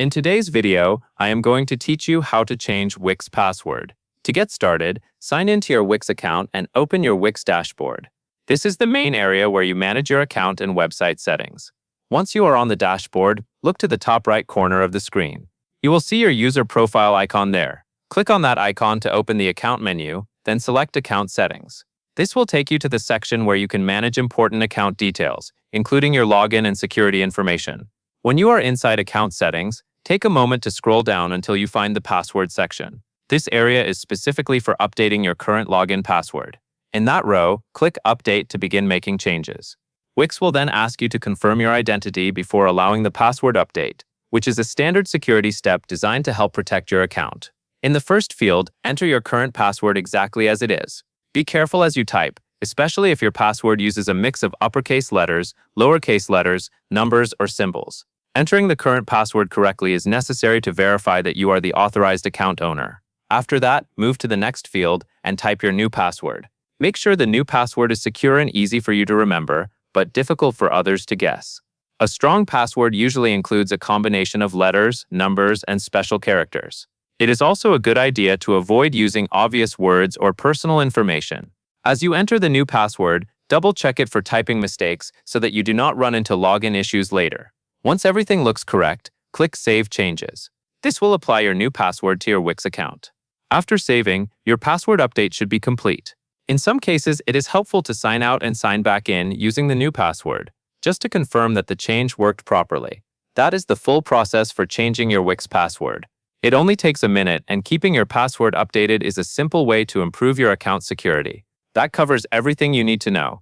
In today's video, I am going to teach you how to change Wix password. To get started, sign into your Wix account and open your Wix dashboard. This is the main area where you manage your account and website settings. Once you are on the dashboard, look to the top right corner of the screen. You will see your user profile icon there. Click on that icon to open the account menu, then select Account Settings. This will take you to the section where you can manage important account details, including your login and security information. When you are inside Account Settings, take a moment to scroll down until you find the Password section. This area is specifically for updating your current login password. In that row, click Update to begin making changes. Wix will then ask you to confirm your identity before allowing the password update, which is a standard security step designed to help protect your account. In the first field, enter your current password exactly as it is. Be careful as you type, especially if your password uses a mix of uppercase letters, lowercase letters, numbers, or symbols. Entering the current password correctly is necessary to verify that you are the authorized account owner. After that, move to the next field and type your new password. Make sure the new password is secure and easy for you to remember, but difficult for others to guess. A strong password usually includes a combination of letters, numbers, and special characters. It is also a good idea to avoid using obvious words or personal information. As you enter the new password, double-check it for typing mistakes so that you do not run into login issues later. Once everything looks correct, click Save Changes. This will apply your new password to your Wix account. After saving, your password update should be complete. In some cases, it is helpful to sign out and sign back in using the new password, just to confirm that the change worked properly. That is the full process for changing your Wix password. It only takes a minute, and keeping your password updated is a simple way to improve your account security. That covers everything you need to know.